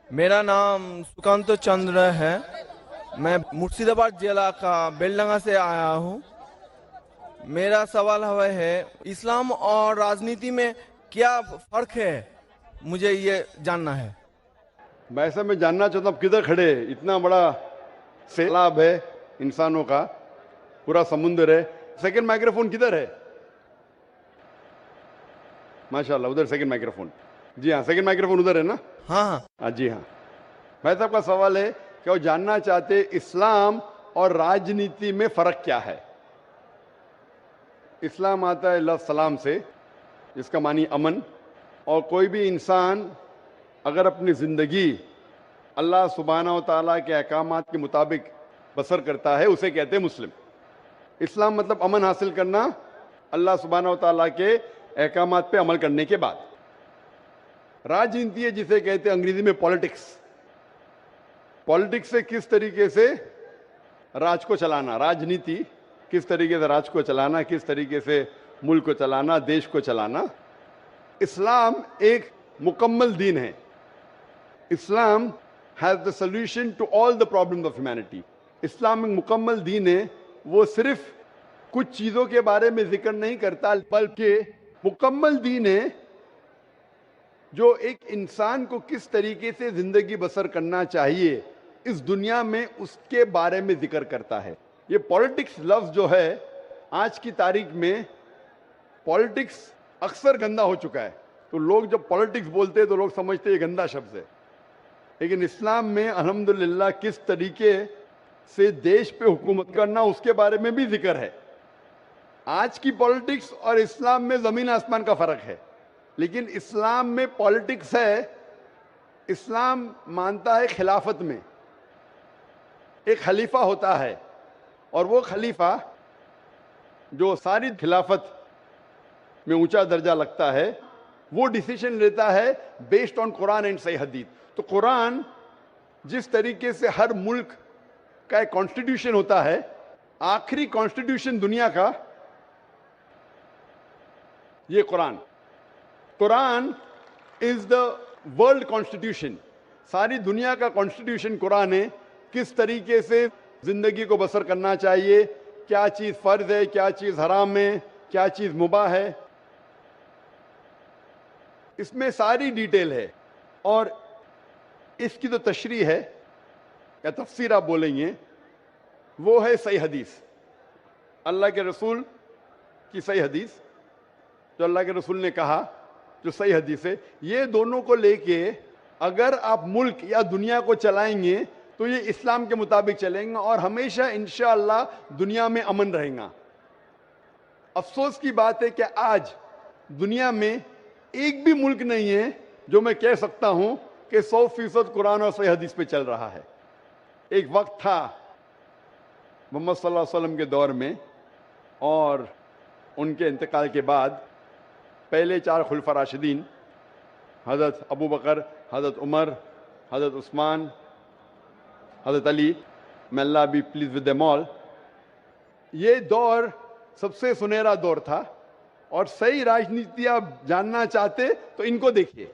میرا نام سکانت چندر ہے. میں مرشید آباد ضلع کا بیلڈنگا سے آیا ہوں. میرا سوال ہے اسلام اور راجنیتی میں کیا فرق ہے؟ مجھے یہ جاننا ہے. ویسے میں جاننا چاہتا ہوں کدھر کھڑے ہیں؟ اتنا بڑا سیلاب ہے انسانوں کا، پورا سمندر ہے. سیکنڈ مائکروفون کدھر ہے؟ ماشاءاللہ ادھر سیکنڈ مائکروفون. جی ہاں، سیکنڈ مائکروفون ادھر ہے نا؟ ہاں. جی ہاں. بھائی صاحب کا سوال ہے کہ وہ جاننا چاہتے اسلام اور راجنیتی میں فرق کیا ہے. اسلام آتا ہے لفظ سلام سے، جس کا معنی امن، اور کوئی بھی انسان اگر اپنی زندگی اللہ سبحانہ و تعالیٰ کے احکامات کے مطابق بسر کرتا ہے اسے کہتے ہیں مسلم. اسلام مطلب امن حاصل کرنا اللہ سبحانہ و تعالیٰ کے احکامات پہ عمل کرنے کے بعد. راجنیتی ہے جسے کہتے ہیں انگریزی میں پالیٹکس. پالیٹکس سے کس طریقے سے راج کو چلانا، راجنیتی کس طریقے سے راج کو چلانا، کس طریقے سے ملک کو چلانا، دیش کو چلانا. اسلام ایک مکمل دین ہے. اسلام has the solution to all the problems of humanity. اسلام ایک مکمل دین ہے. وہ صرف کچھ چیزوں کے بارے میں ذکر نہیں کرتا بلکہ مکمل دین ہے جو ایک انسان کو کس طریقے سے زندگی بسر کرنا چاہیے اس دنیا میں اس کے بارے میں ذکر کرتا ہے. یہ پالیٹکس لفظ جو ہے آج کی تاریخ میں پالیٹکس اکثر گندا ہو چکا ہے. تو لوگ جب پالیٹکس بولتے ہیں تو لوگ سمجھتے ہیں یہ گندا شبد ہے، لیکن اسلام میں الحمدللہ کس طریقے سے دیش پہ حکومت کرنا اس کے بارے میں بھی ذکر ہے. آج کی پالیٹکس اور اسلام میں زمین آسمان کا فرق ہے، لیکن اسلام میں پالیٹکس ہے. اسلام مانتا ہے خلافت میں ایک خلیفہ ہوتا ہے، اور وہ خلیفہ جو ساری خلافت میں اونچا درجہ لگتا ہے وہ ڈیسیشن لیتا ہے بیسڈ آن قرآن اینڈ صحیح حدیث. تو قرآن جس طریقے سے ہر ملک کا ایک کانسٹیٹیوشن ہوتا ہے، آخری کانسٹیٹیوشن دنیا کا یہ قرآن از دا ورلڈ کانسٹیٹیوشن. ساری دنیا کا کانسٹیٹیوشن قرآن ہے. کس طریقے سے زندگی کو بسر کرنا چاہیے، کیا چیز فرض ہے، کیا چیز حرام ہے، کیا چیز مباح ہے، اس میں ساری ڈیٹیل ہے. اور اس کی جو تشریح ہے یا تفسیر آپ بولیں گے وہ ہے صحیح حدیث. اللہ کے رسول کی صحیح حدیث، جو اللہ کے رسول نے کہا، جو صحیح حدیث ہے. یہ دونوں کو لے کے اگر آپ ملک یا دنیا کو چلائیں گے تو یہ اسلام کے مطابق چلیں گا اور ہمیشہ انشاءاللہ دنیا میں امن رہیں گا. افسوس کی بات ہے کہ آج دنیا میں ایک بھی ملک نہیں ہے جو میں کہہ سکتا ہوں کہ 100% قرآن اور صحیح حدیث پہ چل رہا ہے. ایک وقت تھا محمد صلی اللہ علیہ وسلم کے دور میں اور ان کے انتقال کے بعد پہلے 4 خلفاء راشدین حضرت ابو بکر، حضرت عمر، حضرت عثمان، حضرت علی، may Allah be pleased with them all، یہ دور سب سے سنہرا دور تھا. اور صحیح راجنیتی آپ جاننا چاہتے تو ان کو دیکھیے،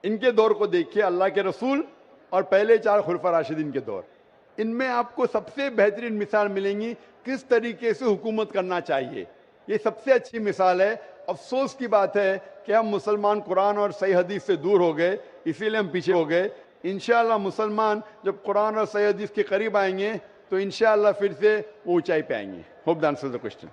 ان کے دور کو دیکھیے، اللہ کے رسول اور پہلے 4 خلفاء راشدین کے دور. ان میں آپ کو سب سے بہترین مثال ملیں گی کس طریقے سے حکومت کرنا چاہیے. یہ سب سے اچھی مثال ہے. افسوس کی بات ہے کہ ہم مسلمان قرآن اور صحیح حدیث سے دور ہو گئے، اسی لیے ہم پیچھے ہو گئے. انشاءاللہ مسلمان جب قرآن اور صحیح حدیث کے قریب آئیں گے تو انشاءاللہ پھر سے اونچائی پہ آئیں گے. Hope that answers the question.